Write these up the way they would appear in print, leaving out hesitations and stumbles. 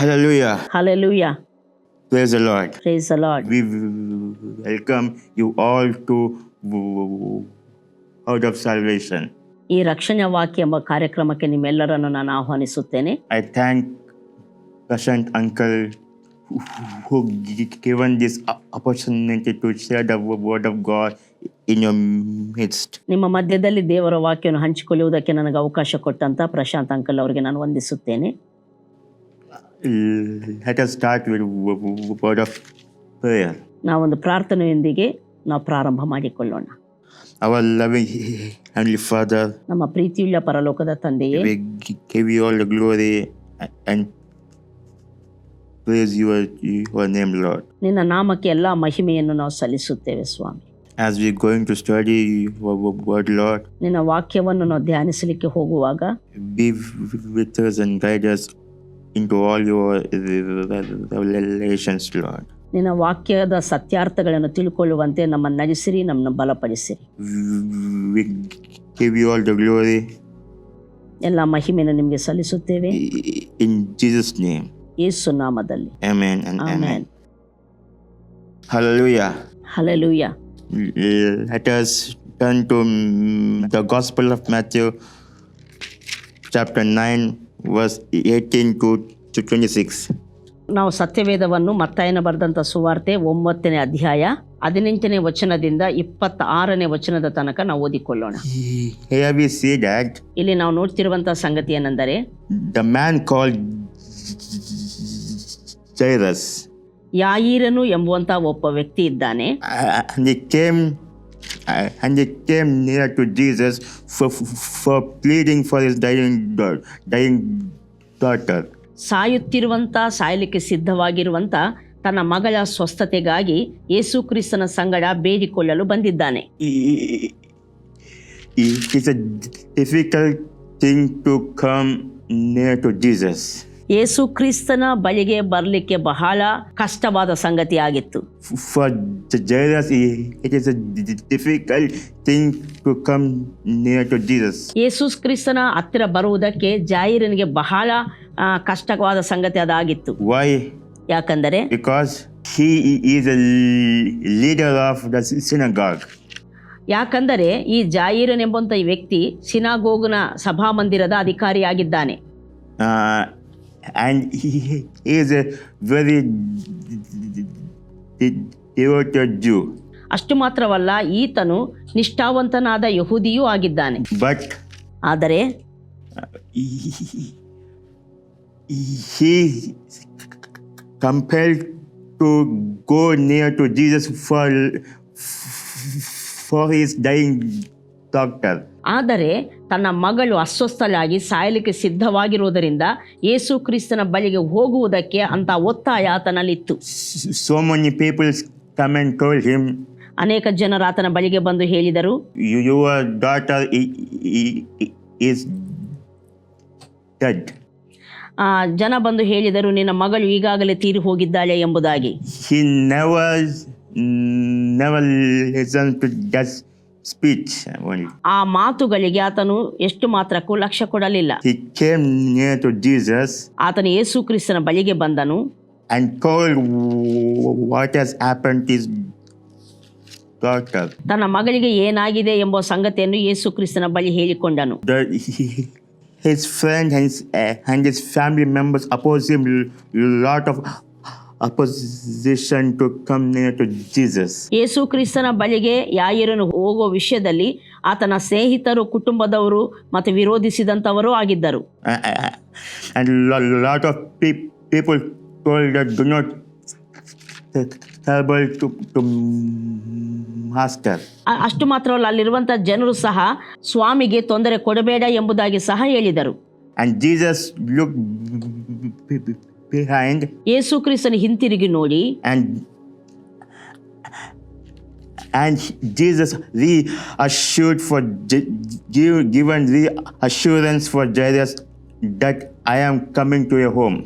Hallelujah. Hallelujah. Praise the Lord. Praise the Lord. We welcome you all to Out of Salvation. ಈ ರಕ್ಷಣಾ ವಾಕ್ಯ ಎಂಬ ಕಾರ್ಯಕ್ರಮಕ್ಕೆ ನಿಮ್ಮೆಲ್ಲರನ್ನು ನಾನು ಆಹ್ವಾನಿಸುತ್ತೇನೆ. I thank Prashant uncle who given this opportunity to share the word of God in your midst. ನಿಮ್ಮ ಮಧ್ಯದಲ್ಲಿ ದೇವರ ವಾಕ್ಯವನ್ನು ಹಂಚಿಕೊಳ್ಳುವುದಕ್ಕೆ ನನಗೆ ಅವಕಾಶ ಕೊಟ್ಟಂತ ಪ್ರಶಾಂತ್ ಅಂಕಲ್ ಅವರಿಗೆ ನಾನು ವಂದಿಸುತ್ತೇನೆ. Let us start with word of prayer. ನಾವೊಂದು ಪ್ರಾರ್ಥನೆಯೊಂದಿಗೆ ನಾವು ಪ್ರಾರಂಭ ಮಾಡಿಕೊಳ್ಳೋಣ. Our loving Heavenly Father, ನಮ್ಮ ಪ್ರೀತಿಯುಳ್ಳ ಪರಲೋಕದ ತಂದೆಯೇ, we give you all the glory and praise your name, Lord. ನಿನ್ನ ನಾಮಕ್ಕೆ ಎಲ್ಲ ಮಹಿಮೆಯನ್ನು ನಾವು ಸಲ್ಲಿಸುತ್ತೇವೆ ಸ್ವಾಮಿ. As we going to study your word, Lord, ನಿನ್ನ ವಾಕ್ಯವನ್ನು ನಾವು ಧ್ಯಾನಿಸಲಿಕ್ಕೆ ಹೋಗುವಾಗ be with us and guide us into all your revelations, Lord. ನಿನ್ನ ವಾಕ್ಯದ ಸತ್ಯಾರ್ಥಗಳನ್ನು ತಿಳ್ಕೊಳ್ಳುವಂತೆ ನಮ್ಮನ್ನು ನಡೆಸಿರಿ, ನಮ್ಮನ್ನು ಬಲಪಡಿಸಿರಿ. We give you all the glory ಎಲ್ಲ ಮಹಿಮೆಯನ್ನು ನಿಮಗೆ ಸಲ್ಲಿಸುತ್ತೇವೆ in Jesus' name. ಯೇಸು ನಾಮದಲ್ಲಿ. Amen and amen. amen. Hallelujah. Hallelujah. Let us turn to the Gospel of Matthew, chapter 9, verse 18 to 26. ನಾವು ಸತ್ಯವೇದವನ್ನು ಮತ್ತಾಯನ ಬರೆದಂಥ ಸುವಾರ್ತೆ 9ನೇ ಅಧ್ಯಾಯ 18ನೇ ವಚನದಿಂದ 26ನೇ ವಚನದ ತನಕ ನಾವು ಓದಿಕೊಳ್ಳೋಣ. Here we see that ಇಲ್ಲಿ ನಾವು ನೋಡ್ತಿರುವಂತಹ ಸಂಗತಿ ಏನೆಂದರೆ, the man called Jairus, ಯಾಯೀರನು ಎಂಬುವಂತ ಒಬ್ಬ ವ್ಯಕ್ತಿ ಇದ್ದಾನೆ. and he came near to Jesus for pleading for his dying daughter. ಸಾಯುತ್ತಿರುವಂತ, ಸಾಯಲಿಕ್ಕೆ ಸಿದ್ಧವಾಗಿರುವಂತ ತನ್ನ ಮಗಳ ಸ್ವಸ್ಥತೆಗಾಗಿ ಯೇಸು ಕ್ರಿಸ್ತನ ಸಂಗಡ ಬೇಡಿಕೊಳ್ಳಲು ಬಂದಿದ್ದಾನೆ. It is a difficult thing to come near to Jesus. ಯೇಸು ಕ್ರಿಸ್ತನ ಬಳಿಗೆ ಬರಲಿಕ್ಕೆ ಬಹಳ ಕಷ್ಟವಾದ ಸಂಗತಿ ಆಗಿತ್ತು. For Jairus, it is a difficult thing to come near to Jesus. ಯೇಸು ಕ್ರಿಸ್ತನ ಹತ್ತಿರ ಬರುವುದಕ್ಕೆ ಜಾಯಿರನಿಗೆ ಬಹಳ ಕಷ್ಟವಾದ ಸಂಗತಿ ಅದಾಗಿತ್ತು. Why? ಯಾಕಂದರೆ Because he is a leader of the synagogue. ಯಾಕಂದರೆ ಈ ಜಾಯಿರನ್ ಎಂಬಂತ ಈ ವ್ಯಕ್ತಿ ಸಿನಾಗೋಗ್ನ ಸಭಾಮಂದಿರದ ಅಧಿಕಾರಿಯಾಗಿದ್ದಾನೆ. And he is a very devoted Jew. ಅಷ್ಟು ಮಾತ್ರವಲ್ಲ, ಈತನು ನಿಷ್ಠಾವಂತನಾದ ಯಹೂದಿಯೂ ಆಗಿದ್ದಾನೆ. But ಆದರೆ he compelled to go near to Jesus for his dying daughter. ಆದರೆ ತನ್ನ ಮಗಳು ಅಸ್ವಸ್ಥಳಾಗಿ ಸಾಯಲಿಕ್ಕೆ ಸಿದ್ಧವಾಗಿರುವುದರಿಂದ ಯೇಸು ಕ್ರಿಸ್ತನ ಬಳಿಗೆ ಹೋಗುವುದಕ್ಕೆ ಅಂತ ಒತ್ತಾಯ ಆತನಲ್ಲಿತ್ತು. So many people come and told him, ಅನೇಕ ಜನರು ಆತನ ಬಳಿಗೆ ಬಂದು ಹೇಳಿದರು, your daughter is dead. ಜನ ಬಂದು ಹೇಳಿದರು, ನಿನ್ನ ಮಗಳು ಈಗಾಗಲೇ ತೀರಿ ಹೋಗಿದ್ದಾಳೆ ಎಂಬುದಾಗಿ. He never listened to that speech only. ಆ ಮಾತುಗಳಿಗೆ ಆತನು ಎಷ್ಟು ಮಾತ್ರಕ್ಕೂ ಲಕ್ಷ್ಯ ಕೊಡಲಿಲ್ಲ. He came near to Jesus ಆತನು ಯೇಸು ಕ್ರಿಸ್ತನ ಬಳಿಗೆ ಬಂದನು and told what has happened to his daughter. ತನ್ನ ಮಗಳಿಗೆ ಏನಾಗಿದೆ ಎಂಬ ಸಂಗತಿಯನ್ನು ಯೇಸು ಕ್ರಿಸ್ತನ ಬಳಿ ಹೇಳಿಕೊಂಡನು. His friend and his family members opposed him lot of opposition to come near to Jesus. ಯೇಸು ಕ್ರಿಸ್ತನ ಬಳಿಗೆ ಯಾಯಿರನು ಹೋಗುವ ವಿಷಯದಲ್ಲಿ ಆತನ ಸ್ನೇಹಿತರು, ಕುಟುಂಬದವರು ಮತ್ತು ವಿರೋಧಿಸಿದಂಥವರು ಆಗಿದ್ದರು. And lot of people told that do not trouble to master. ಅಷ್ಟು ಮಾತ್ರವಲ್ಲ, ಅಲ್ಲಿರುವಂಥ ಜನರು ಸಹ ಸ್ವಾಮಿಗೆ ತೊಂದರೆ ಕೊಡಬೇಡ ಎಂಬುದಾಗಿ ಸಹ ಹೇಳಿದರು. And Jesus looked behind ಯೇಸು ಕ್ರಿಸ್ತನ ಹಿಂತಿರುಗಿ ನೋಡಿ, and Jesus reassured given reassurance for Jairus that I am coming to your home.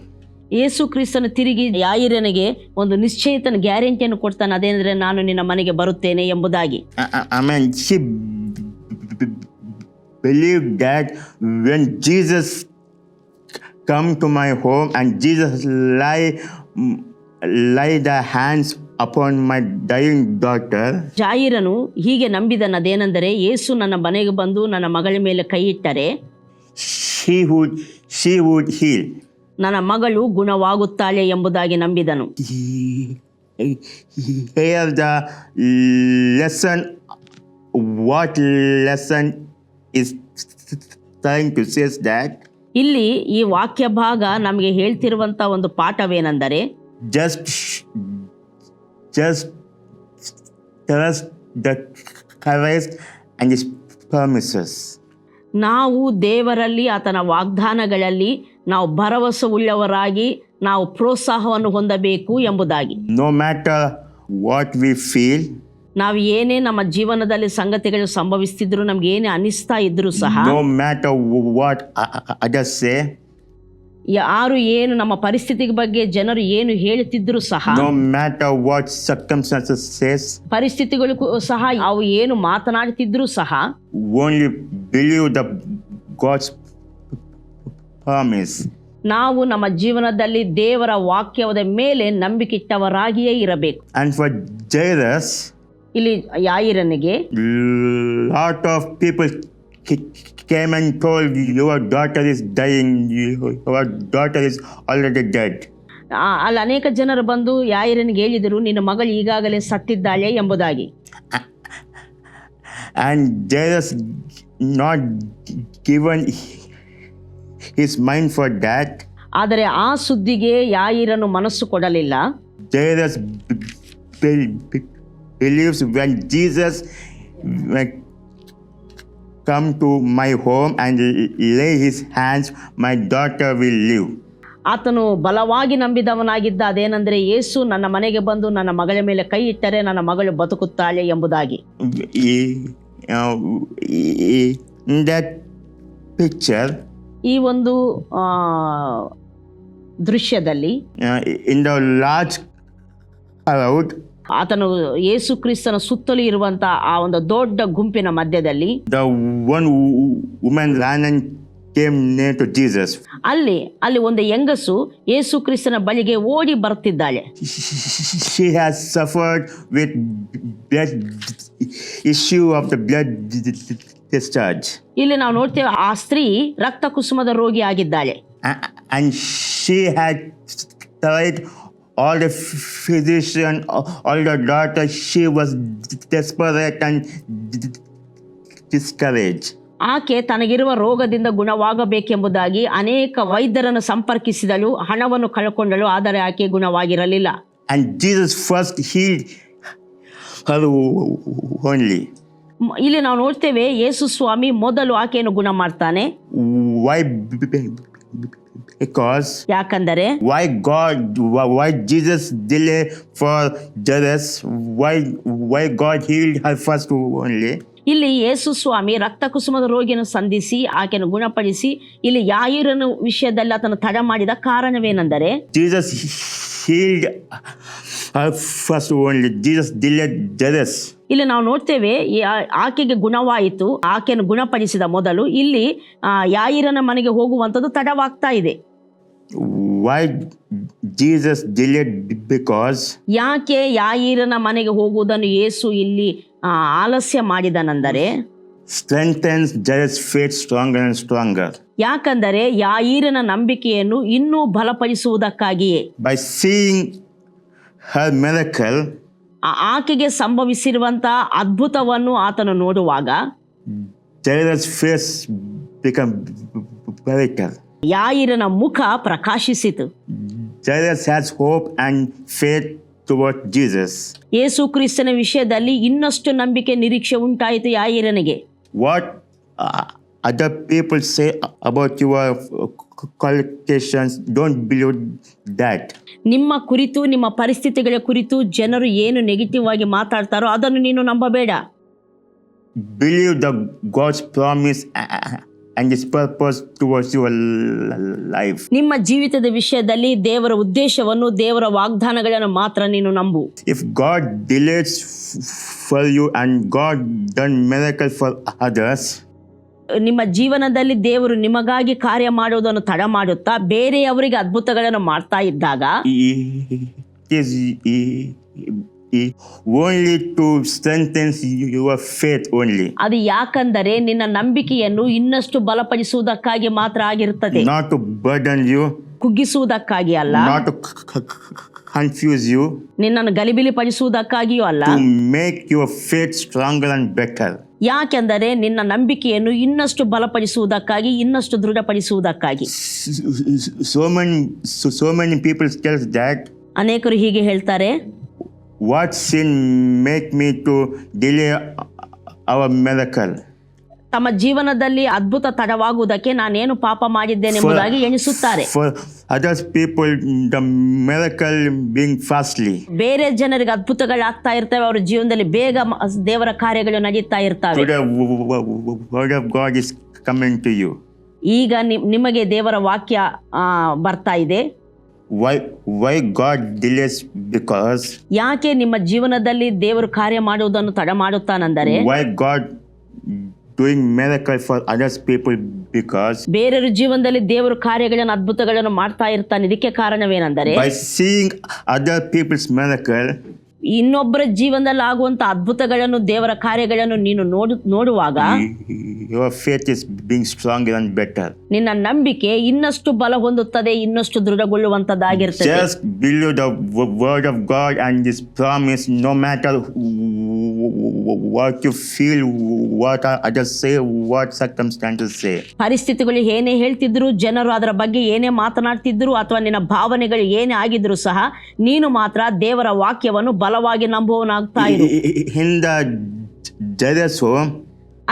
ಯೇಸು ಕ್ರಿಸ್ತನ ತಿರುಗಿ ಯಾಯಿರನಿಗೆ ಒಂದು ನಿಶ್ಚಯಿತನ ಗ್ಯಾರಂಟಿಯನ್ನು ಕೊಡ್ತಾನೆ, ಅದೇನೆಂದರೆ ನಾನು ನಿನ್ನ ಮನೆಗೆ ಬರುತ್ತೇನೆ ಎಂಬುದಾಗಿ. Amen. She believed that when Jesus come to my home and Jesus lay the hands upon my dying daughter, ಜಾಯಿರನು ಹೀಗೆ ನಂಬಿದನದೇನೆಂದರೆ, ಯೇಸು ನನ್ನ ಮನೆಗೆ ಬಂದು ನನ್ನ ಮಗಳ ಮೇಲೆ ಕೈ ಇಟ್ಟರೆ she would heal. ನನ್ನ ಮಗಳು ಗುಣವಾಗುತ್ತಾಳೆ ಎಂಬುದಾಗಿ ನಂಬಿದನು. Here the lesson, what lesson is trying to say is that ಇಲ್ಲಿ ಈ ವಾಕ್ಯ ಭಾಗ ನಮಗೆ ಹೇಳ್ತಿರುವಂತ ಒಂದು ಪಾಠವೇನೆಂದರೆ, just trust the Christ and His promises. ನಾವು ದೇವರಲ್ಲಿ ಆತನ ವಾಗ್ದಾನಗಳಲ್ಲಿ ನಾವು ಭರವಸೆ ಉಳ್ಳವರಾಗಿ ನಾವು ಪ್ರೋತ್ಸಾಹವನ್ನು ಹೊಂದಬೇಕು ಎಂಬುದಾಗಿ. No matter what we feel, ನಾವು ಏನೇ ನಮ್ಮ ಜೀವನದಲ್ಲಿ ಸಂಗತಿಗಳು ಸಂಭವಿಸ್ತಿದ್ರು, ನಮ್ಗೆ ಏನೇ ಅನಿಸ್ತಾ ಇದ್ರು ಸಹ, no matter what others say, ಯಾರು ಏನು ನಮ್ಮ ಪರಿಸ್ಥಿತಿ ಬಗ್ಗೆ ಜನರು ಏನು ಹೇಳ್ತಿದ್ರು ಸಹ, no matter what circumstances says, ಪರಿಸ್ಥಿತಿಗಳು ಸಹ ಅವು ಏನು ಮಾತನಾಡ್ತಿದ್ರು ಸಹ, only believe the God's promise. ನಾವು ನಮ್ಮ ಜೀವನದಲ್ಲಿ ದೇವರ ವಾಕ್ಯದ ಮೇಲೆ ನಂಬಿಕಿಟ್ಟವರಾಗಿಯೇ ಇರಬೇಕು. And for Jairus, ಇಲ್ಲಿ ಯಾಯಿರನಿಗೆ lot of people came and told, your daughter is dying, your daughter is already dead. ಅಲ್ಲಿ ಅನೇಕ ಜನರು ಬಂದು ಯಾಯಿರನಿಗೆ ಹೇಳಿದರು, ನಿನ್ನ ಮಗಳು ಈಗಾಗಲೇ ಸತ್ತಿದ್ದಾಳೆ ಎಂಬುದಾಗಿ. And Jairus not given his mind for that. ಆದರೆ ಆ ಸುದ್ದಿಗೆ ಯಾಯಿರನು ಮನಸ್ಸು ಕೊಡಲಿಲ್ಲ. Jairus believes when Jesus come to my home and lay his hands, my daughter will live. ಆತನು ಬಲವಾಗಿ ನಂಬಿದವನಾಗಿದ್ದ, ಅದೇನೆಂದರೆ ಯೇಸು ನನ್ನ ಮನೆಗೆ ಬಂದು ನನ್ನ ಮಗಳ ಮೇಲೆ ಕೈ ಇಟ್ಟರೆ ನನ್ನ ಮಗಳು ಬದುಕುತ್ತಾಳೆ ಎಂಬುದಾಗಿ. In that picture, ಈ ಒಂದು ದೃಶ್ಯದಲ್ಲಿ in the large crowd, ಆತನು ಯೇಸು ಕ್ರಿಸ್ತನ ಸುತ್ತಲೂ ಇರುವಂತ ಆ ಒಂದು ದೊಡ್ಡ ಗುಂಪಿನ ಮಧ್ಯದಲ್ಲಿ the one woman ran and came near to Jesus. ಅಲ್ಲಿ ಒಂದು ಹೆಂಗಸು ಯೇಸು ಕ್ರಿಸ್ತನ ಬಳಿಗೆ ಓಡಿ ಬರ್ತಿದ್ದಾಳೆ. She has suffered with blood issue of the blood discharge. ಇಲ್ಲಿ ನಾವು ನೋಡ್ತೇವೆ, ಆ ಸ್ತ್ರೀ ರಕ್ತ ಕುಸುಮದ ರೋಗಿ ಆಗಿದ್ದಾಳೆ. And she had tried all the physician, all the doctors. She was desperate and discouraged. ಆಕೆ ತನಗಿರುವ ರೋಗದಿಂದ ಗುಣವಾಗಬೇಕೆಂಬುದಾಗಿ ಅನೇಕ ವೈದ್ಯರನ್ನು ಸಂಪರ್ಕಿಸಿದಳು, ಹಣವನ್ನು ಕಳ್ಕೊಂಡಳು, ಆದರೆ ಆಕೆ ಗುಣವಾಗಿರಲಿಲ್ಲ. And Jesus first healed her only. ಇಲ್ಲಿ ನಾವು ನೋಡ್ತೇವೆ, ಯೇಸು ಸ್ವಾಮಿ ಮೊದಲು ಆಕೆಯನ್ನು ಗುಣ ಮಾಡ್ತಾನೆ. Why? Because ಯಾಕಂದರೆ why Jesus delay for Jairus? Why God healed her first only? ಇಲ್ಲಿ ಯೇಸು ಸ್ವಾಮಿ ರಕ್ತ ಕುಸುಮದ ರೋಗಿಯನ್ನು ಸಂಧಿಸಿ ಆಕೆಯನ್ನು ಗುಣಪಡಿಸಿ ಇಲ್ಲಿ ಯಾಯಿರನ ವಿಷಯದಲ್ಲಿ ಆತನು ತಡ ಮಾಡಿದ ಕಾರಣವೇನೆಂದರೆ, Jesus healed her first only. Jesus delayed Jairus. ಇಲ್ಲಿ ನಾವು ನೋಡ್ತೇವೆ, ಆಕೆಗೆ ಗುಣವಾಯಿತು, ಆಕೆಯನ್ನು ಗುಣಪಡಿಸಿದ ಮೊದಲು. ಇಲ್ಲಿ ಯಾಯಿರನ ಮನೆಗೆ ಹೋಗುವಂಥದ್ದು ತಡವಾಗ್ತಾ ಇದೆ. Why Jesus delayed? Because ಯಾಕೆ ಯಾಯಿರನ ಮನೆಗೆ ಹೋಗುವುದನ್ನು ಯೇಸು ಇಲ್ಲಿ ಆಲಸ್ಯ ಮಾಡಿದನೆಂದರೆ, strengthens Jairus' faith stronger and stronger. ಯಾಕಂದರೆ ಯಾಯಿರನ ನಂಬಿಕೆಯನ್ನು ಇನ್ನೂ ಬಲಪಡಿಸುವುದಕ್ಕಾಗಿಯೇ. By seeing her miracle, ಆಕೆಗೆ ಸಂಭವಿಸಿರುವಂತಹ ಅದ್ಭುತವನ್ನು ಆತನು ನೋಡುವಾಗ Jairus' face became brighter. ಯಾಯಿರನ ಮುಖ ಪ್ರಕಾಶಿಸಿತು. Jairus has hope and faith toward Jesus. ಯೇಸು ಕ್ರಿಸ್ತನ ವಿಷಯದಲ್ಲಿ ಇನ್ನಷ್ಟು ನಂಬಿಕೆ ನಿರೀಕ್ಷೆ ಉಂಟಾಯಿತು ಯಾಯಿರನಿಗೆ. What other people say about your qualifications, don't believe that. ನಿಮ್ಮ ಕುರಿತು, ನಿಮ್ಮ ಪರಿಸ್ಥಿತಿಗಳ ಕುರಿತು ಜನರು ಏನು ನೆಗೆಟಿವ್ ಆಗಿ ಮಾತಾಡ್ತಾರೋ ಅದನ್ನು ನೀನು ನಂಬಬೇಡ. Believe the God's promise and His purpose towards your life. ನಿಮ್ಮ ಜೀವಿತದ ವಿಷಯದಲ್ಲಿ ದೇವರ ಉದ್ದೇಶವನ್ನು, ದೇವರ ವಾಗ್ದಾನಗಳನ್ನು ಮಾತ್ರ ನೀನು ನಂಬು. If God delays for you and God done miracle for others, ನಿಮ್ಮ ಜೀವನದಲ್ಲಿ ದೇವರು ನಿಮಗಾಗಿ ಕಾರ್ಯ ಮಾಡುವುದನ್ನು ತಡ ಮಾಡುತ್ತಾ ಬೇರೆಯವರಿಗೆ ಅದ್ಭುತಗಳನ್ನು ಮಾಡ್ತಾ ಇದ್ದಾಗ It is only to strengthen your faith only, ಅದು ಯಾಕಂದರೆ ನಿನ್ನ ನಂಬಿಕೆಯನ್ನು ಇನ್ನಷ್ಟು ಬಲಪಡಿಸುವುದಕ್ಕಾಗಿ ಮಾತ್ರ ಆಗಿರುತ್ತದೆ, not to burden you, ಕುಗ್ಗಿಸುವುದಕ್ಕಾಗಿ ಅಲ್ಲ, not to confuse you, ನಿನ್ನನ್ನು ಗಲಿಬಿಲಿ ಪಡಿಸುವುದಕ್ಕಾಗಿಯೂ ಅಲ್ಲ, to make your faith stronger and better. ಯಾಕೆಂದರೆ ನಿನ್ನ ನಂಬಿಕೆಯನ್ನು ಇನ್ನಷ್ಟು ಬಲಪಡಿಸುವುದಕ್ಕಾಗಿ, ಇನ್ನಷ್ಟು ದೃಢಪಡಿಸುವುದಕ್ಕಾಗಿ. So many people tell that, ಅನೇಕರು ಹೀಗೆ ಹೇಳ್ತಾರೆ, what sin make me to delay our miracle? ತಮ್ಮ ಜೀವನದಲ್ಲಿ ಅದ್ಭುತ ತಡವಾಗುವುದಕ್ಕೆ ನಾನೇನು ಪಾಪ ಮಾಡಿದ್ದೇನೆ ಎಂಬುದಾಗಿ ಎಣಿಸುತ್ತಾರೆ. For others people, the miracle being fastly. ಬೇರೆ ಜನರಿಗೆ ಅದ್ಭುತಗಳಾಗ್ತಾ ಇರ್ತವೆ, ಅವರ ಜೀವನದಲ್ಲಿ ಬೇಗ ದೇವರ ಕಾರ್ಯಗಳು ನಡೀತಾ ಇರ್ತವೆ. Today word of God is coming to you. ಈಗ ನಿಮಗೆ ದೇವರ ವಾಕ್ಯ ಬರ್ತಾ ಇದೆ. Why God delays? Because ಯಾಕೆ ನಿಮ್ಮ ಜೀವನದಲ್ಲಿ ದೇವರು ಕಾರ್ಯ ಮಾಡುವುದನ್ನು ತಡ ಮಾಡುತ್ತಾನೆಂದರೆ, why God doing miracle for others people? Because ಬೇರೆಯವರ ಜೀವನದಲ್ಲಿ ದೇವರು ಕಾರ್ಯಗಳನ್ನು ಅದ್ಭುತಗಳನ್ನು ಮಾಡ್ತಾ ಇರ್ತಾನೆ. ಇದಕ್ಕೆ ಕಾರಣವೇನೆಂದರೆ, by seeing other people's miracle, ಇನ್ನೊಬ್ಬರ ಜೀವನದಲ್ಲಿ ಆಗುವಂತ ಅದ್ಭುತಗಳನ್ನು, ದೇವರ ಕಾರ್ಯಗಳನ್ನು ನೀನು ನೋಡುವಾಗ your faith is being stronger and better. ನಿನ್ನ ನಂಬಿಕೆ ಇನ್ನಷ್ಟು ಬಲ ಹೊಂದುತ್ತದೆ, ಇನ್ನಷ್ಟು ದೃಢಗೊಳ್ಳುವಂತದ್ದಾಗಿರ್ತದೆ. Just believe the word of God and His promise, no matter what you feel, what others say, what circumstances say. ಪರಿಸ್ಥಿತಿಗಳು ಏನೇ ಹೇಳ್ತಿದ್ರು, ಜನರು ಅದರ ಬಗ್ಗೆ ಏನೇ ಮಾತನಾಡ್ತಿದ್ರು, ಅಥವಾ ನಿನ್ನ ಭಾವನೆಗಳು ಏನೇ ಆಗಿದ್ರು ಸಹ ನೀನು ಮಾತ್ರ ದೇವರ ವಾಕ್ಯವನ್ನು ಬಲವಾಗಿ ನಂಬುವವನಾಗ್ತಾ ಇರು. In the Jairus home,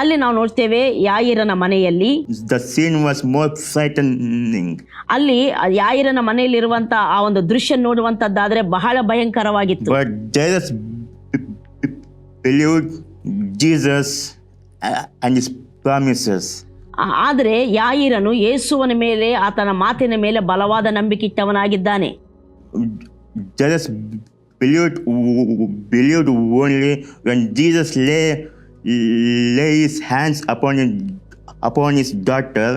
ಅಲ್ಲಿ ನಾವು ನೋಡ್ತೇವೆ, ಯಾಯಿರನ ಮನೆಯಲ್ಲಿ the scene was more frightening. ಅಲ್ಲಿ ಯಾಯಿರನ ಮನೆಯಲ್ಲಿರುವಂತ ಆ ಒಂದು ದೃಶ್ಯ ನೋಡುವಂತದ್ದಾದ್ರೆ ಬಹಳ ಭಯಂಕರವಾಗಿತ್ತು. But Jairus believed Jesus and His promises. ಆದರೆ ಯಾಯಿರನು ಯೇಸುವನ ಮೇಲೆ, ಆತನ ಮಾತಿನ ಮೇಲೆ ಬಲವಾದ ನಂಬಿಕೆ ಇಟ್ಟವನಾಗಿದ್ದಾನೆ. Jairus believed only when Jesus lay his hands upon his daughter.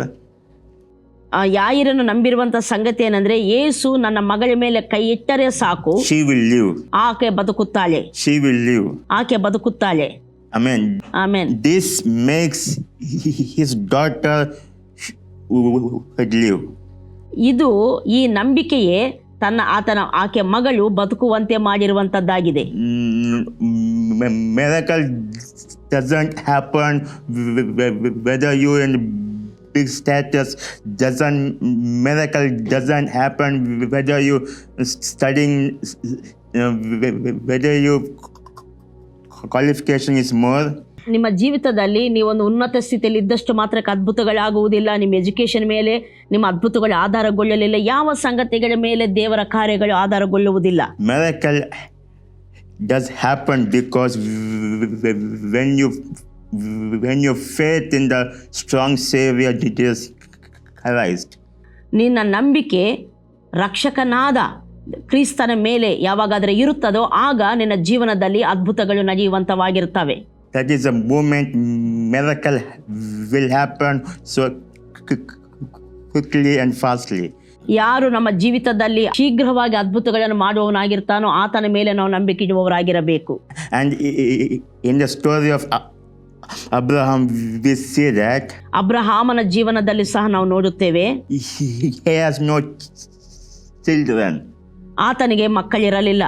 ಯಾಯಿರನು ನಂಬಿರುವಂತ ಸಂಗತಿ ಏನಂದ್ರೆ, ಯೇಸು ನನ್ನ ಮಗಳ ಮೇಲೆ ಕೈ ಇಟ್ಟರೆ ಸಾಕು, she will live. ಆಕೆ ಬದುಕುತ್ತಾಳೆ, she will live. ಆಕೆ ಬದುಕುತ್ತಾಳೆ. Amen. Amen. This makes his daughter live. ಇದು ಈ ನಂಬಿಕೆಯೇ ಆಕೆ ಮಗಳು ಬದುಕುವಂತೆ ಮಾಡಿರುವಂತದ್ದಾಗಿದೆ. Miracle doesn't happen whether you in big status. Miracle doesn't happen whether you studying, whether your qualification is more. ನಿಮ್ಮ ಜೀವಿತದಲ್ಲಿ ನೀವೊಂದು ಉನ್ನತ ಸ್ಥಿತಿಯಲ್ಲಿ ಇದ್ದಷ್ಟು ಮಾತ್ರಕ್ಕೆ ಅದ್ಭುತಗಳಾಗುವುದಿಲ್ಲ. ನಿಮ್ಮ ಎಜುಕೇಶನ್ ಮೇಲೆ ನಿಮ್ಮ ಅದ್ಭುತಗಳು ಆಧಾರಗೊಳ್ಳಲಿಲ್ಲ. ಯಾವ ಸಂಗತಿಗಳ ಮೇಲೆ ದೇವರ ಕಾರ್ಯಗಳು ಆಧಾರಗೊಳ್ಳುವುದಿಲ್ಲ. Miracle does happen because when your faith in the strong Savior Jesus Christ. ನಿನ್ನ ನಂಬಿಕೆ ರಕ್ಷಕನಾದ ಕ್ರಿಸ್ತನ ಮೇಲೆ ಯಾವಾಗಾದರೆ ಇರುತ್ತದೋ ಆಗ ನಿನ್ನ ಜೀವನದಲ್ಲಿ ಅದ್ಭುತಗಳು ನಡೆಯುವಂತವಾಗಿರುತ್ತವೆ. That is a moment miracle will happen so quickly and fastly. ಯಾರು ನಮ್ಮ ಜೀವಿತದಲ್ಲಿ ಶೀಘ್ರವಾಗಿ ಅದ್ಭುತಗಳನ್ನು ಮಾಡುವವನಾಗಿರ್ತಾನೋ ಆತನ ಮೇಲೆ ನಾವು ನಂಬಿಕೆ ಇಡುವವರಾಗಿರಬೇಕು. And in the story of Abraham we see that ಅಬ್ರಹಾಮನ ಜೀವನದಲ್ಲಿ ಸಹ ನಾವು ನೋಡುತ್ತೇವೆ, he has no children. ಆತನಿಗೆ ಮಕ್ಕಳಿರಲಿಲ್ಲ.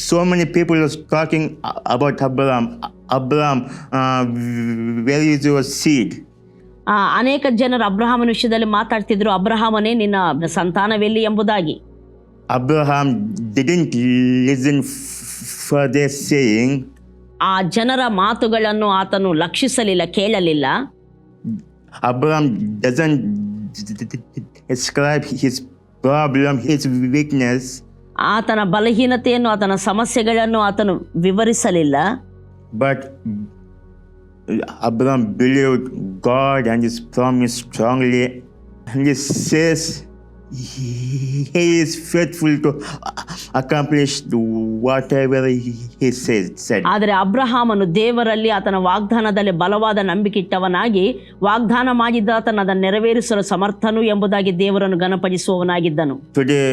So many people are talking about Abraham, where is your seed? ಅನೇಕ ಜನರು ಅಬ್ರಹಾಮನ ವಿಷಯದಲ್ಲಿ ಮಾತಾಡ್ತಿದ್ರು, ಅಬ್ರಹಾಮನೇ ನಿನ್ನ ಸಂತಾನವೆಲ್ಲಿ ಎಂಬುದಾಗಿ. Abraham didn't listen for their saying. ಆ ಜನರ ಮಾತುಗಳನ್ನು ಆತನು ಲಕ್ಷಿಸಲಿಲ್ಲ, ಕೇಳಲಿಲ್ಲ. Abraham doesn't describe his problem, his weakness. ಆತನ ಬಲಹೀನತೆಯನ್ನು, ಆತನ ಸಮಸ್ಯೆಗಳನ್ನು ಆತನು ವಿವರಿಸಲಿಲ್ಲ. But Abraham believed God and His promise strongly, and he says he is faithful to accomplished whatever he said. ಆದರೆ ಅಬ್ರಹಾಮನು ದೇವರಲ್ಲಿ ಆತನ ವಾಗ್ದಾನದಲ್ಲಿ ಬಲವಾದ ನಂಬಿಕೆಯಿಟ್ಟವನಾಗಿ ವಾಗ್ದಾನ ಮಾಡಿದ ಆತನ ಅದನ್ನು ನೆರವೇರಿಸಲು ಸಮರ್ಥನು ಎಂಬುದಾಗಿ ದೇವರನ್ನು ಘನಪಡಿಸುವವನಾಗಿದ್ದನು. Today,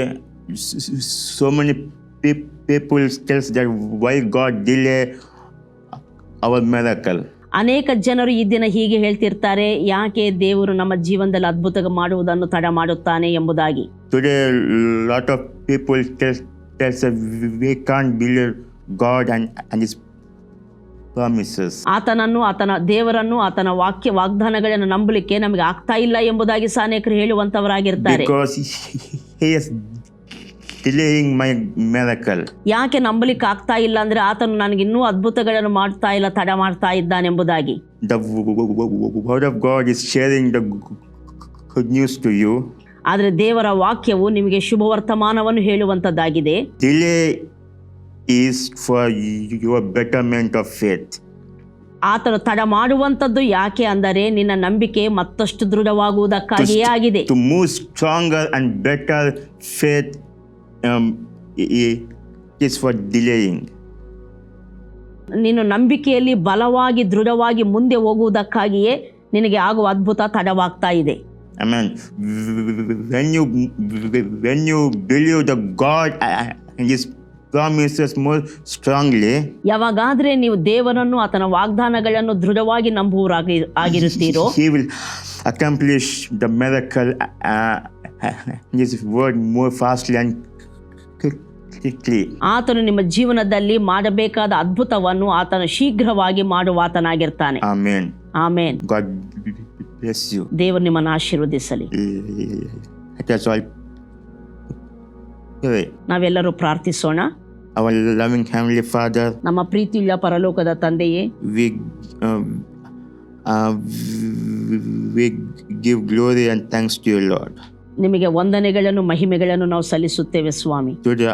so many people tells that why God delay our miracle. ಅನೇಕ ಜನರು ಈ ದಿನ ಹೀಗೆ ಹೇಳ್ತಿರ್ತಾರೆ, ಯಾಕೆ ದೇವರು ನಮ್ಮ ಜೀವನದಲ್ಲಿ ಅದ್ಭುತ ಮಾಡುವುದನ್ನು ತಡ ಮಾಡುತ್ತಾನೆ ಎಂಬುದಾಗಿ. Today, lot of people tells that we can't believe God and His promises. ಆತನನ್ನು, ಆತನ ದೇವರನ್ನು, ಆತನ ವಾಗ್ದಾನಗಳನ್ನು ನಂಬಲಿಕ್ಕೆ ನಮಗೆ ಆಗ್ತಾ ಇಲ್ಲ ಎಂಬುದಾಗಿ ಅನೇಕರು ಹೇಳುವಂತವರಾಗಿರ್ತಾರೆ. Because He is delaying my miracle. ಯಾಕೆ ನಂಬಲಿಕ್ಕೆ ಆಗ್ತಾ ಇಲ್ಲ ಅಂದ್ರೆ ಆತನು ನನಗೆ ಇನ್ನೂ ಅದ್ಭುತಗಳನ್ನು ಮಾಡ್ತಾ ಇಲ್ಲ, ತಡ ಮಾಡ್ತಾ ಇದ್ದಾನೆಂಬುದಾಗಿ. The word of God is sharing the good news to you. ಆದರೆ ದೇವರ ವಾಕ್ಯವು ನಿಮಗೆ ಶುಭ ವರ್ತಮಾನವನ್ನು ಹೇಳುವಂತದ್ದಾಗಿದೆ. Delay is for your betterment of faith. ಆತನು ತಡ ಮಾಡುವಂಥದ್ದು ಯಾಕೆ ಅಂದರೆ ನಿನ್ನ ನಂಬಿಕೆ ಮತ್ತಷ್ಟು ದೃಢವಾಗುವುದಕ್ಕಾಗಿಯೇ ಆಗಿದೆ. To move stronger and better faith is for delaying. ನೀನು ನಂಬಿಕೆಯಲ್ಲಿ ಬಲವಾಗಿ ದೃಢವಾಗಿ ಮುಂದೆ ಹೋಗುವುದಕ್ಕಾಗಿಯೇ ನಿನಗೆ ಆಗುವ ಅದ್ಭುತ ತಡವಾಗ್ತಾ ಇದೆ. Amen. When you believe the God and His promises more strongly, ಯಾವಾಗಾದ್ರೆ ನೀವು ದೇವರನ್ನು ಆತನ ವಾಗ್ದಾನಗಳನ್ನು ದೃಢವಾಗಿ ನಂಬುವರಾಗಿರುತ್ತೀರೋ, He will accomplish the miracle His word more fastly and quickly. ಆತನು ನಿಮ್ಮ ಜೀವನದಲ್ಲಿ ಮಾಡಬೇಕಾದ ಅದ್ಭುತವನ್ನು ಆತನು ಶೀಘ್ರವಾಗಿ ಮಾಡುವಾತನಾಗಿರ್ತಾನೆ. Amen. Amen. God bless you. ದೇವರು ನಿಮ್ಮನ್ನು ಆಶೀರ್ವದಿಸಲಿ. Let us all pray. ನಾವೆಲ್ಲರೂ ಪ್ರಾರ್ಥಿಸೋಣ. Our loving Heavenly Father, ನಮ್ಮ ಪ್ರೀತಿಯುಳ್ಳ ಪರಲೋಕದ ತಂದೆಯೇ, we give glory and thanks to you, Lord. ನಿಮಗೆ ವಂದನೆಗಳನ್ನು ಮಹಿಮೆಗಳನ್ನು ನಾವು ಸಲ್ಲಿಸುತ್ತೇವೆ ಸ್ವಾಮಿ. Today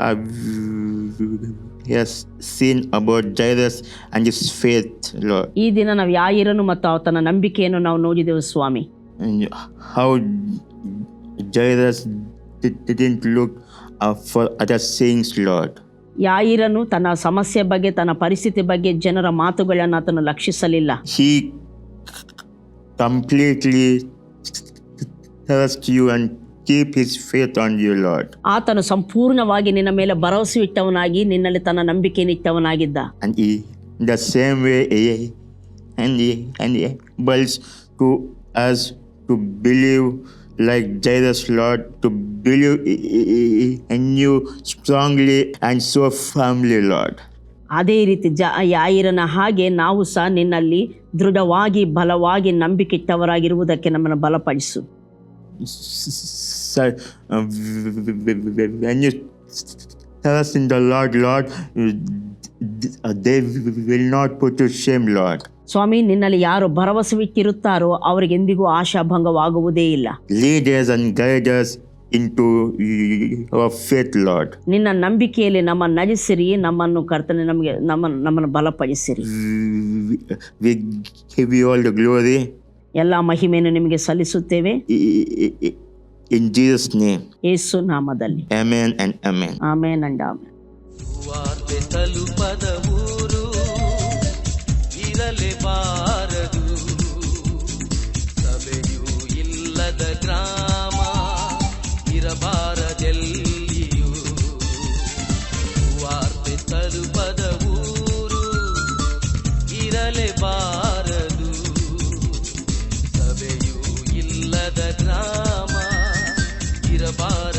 has seen about Jairus and his faith, Lord. ಈ ದಿನ ನಾವು ಯಾಯಿರನು ಮತ್ತು ಆತನ ನಂಬಿಕೆಯನ್ನು ನಾವು ನೋಡಿದೆವು ಸ್ವಾಮಿ. And how Jairus didn't look for other sayings, Lord. ಯಾಯಿರನು ತನ್ನ ಸಮಸ್ಯೆ ಬಗ್ಗೆ, ತನ್ನ ಪರಿಸ್ಥಿತಿ ಬಗ್ಗೆ ಜನರ ಮಾತುಗಳನ್ನು ಆತನು ಲಕ್ಷಿಸಲಿಲ್ಲ. He completely trusts you and keep his faith on you, Lord. ಆತನು ಸಂಪೂರ್ಣವಾಗಿ ನಿನ್ನ ಮೇಲೆ ಭರವಸೆ ಇಟ್ಟವನಾಗಿ ನಿನ್ನಲ್ಲಿ ತನ್ನ ನಂಬಿಕೆಯನ್ನು ಇಟ್ಟವನಾಗಿದ್ದ. And he, in the same way, he enables to us to believe like Jairus, Lord, to believe in you strongly and so firmly, Lord. ಅದೇ ರೀತಿ ಯಾಯಿರನ ಹಾಗೆ ನಾವು ಸಹ ನಿನ್ನಲ್ಲಿ ದೃಢವಾಗಿ ಬಲವಾಗಿ ನಂಬಿಕೆ ಇಟ್ಟವರಾಗಿರುವುದಕ್ಕೆ ನಮ್ಮನ್ನು ಬಲಪಡಿಸು. When you trust in the Lord, they will not put to shame, Lord. ಸ್ವಾಮಿ, ನಿನ್ನಲ್ಲಿ ಯಾರು ಭರವಸೆವಿಟ್ಟಿರುತ್ತಾರೋ ಅವರಿಗೆ ಎಂದಿಗೂ ಆಶಾಭಂಗವಾಗುವುದೇ ಇಲ್ಲ. Lead us and guide us into our faith, Lord. ನಿನ್ನ ನಂಬಿಕೆಯಲ್ಲಿ ನಮ್ಮನ್ನು ನಡೆಸಿರಿ, ನಮ್ಮನ್ನು ಕರ್ತನೆ ನಮ್ಮನ್ನು ಬಲಪಡಿಸಿರಿ. We give you all the glory. ಎಲ್ಲ ಮಹಿಮೆಯನ್ನು ನಿಮಗೆ ಸಲ್ಲಿಸುತ್ತೇವೆ. In Jesus' name. ಯೇಸು ನಾಮದಲ್ಲಿ. Amen and amen. Amen and amen. ಸುವಾರ್ತೆ ತಲುಪದ ಊರು ಇರಲೇಬಾರದು, ಸಭೆಯೂ ಇಲ್ಲದ ಗ್ರಾಮ ಇರಬಾರದೆಲ್ಲಿಯೂ. ಸುವಾರ್ತೆ ತಲುಪದ ಊರು ಇರಲೇಬಾರದು, ಸಭೆಯೂ ಇಲ್ಲದ ಗ್ರಾಮ ಇರಬಾರದು.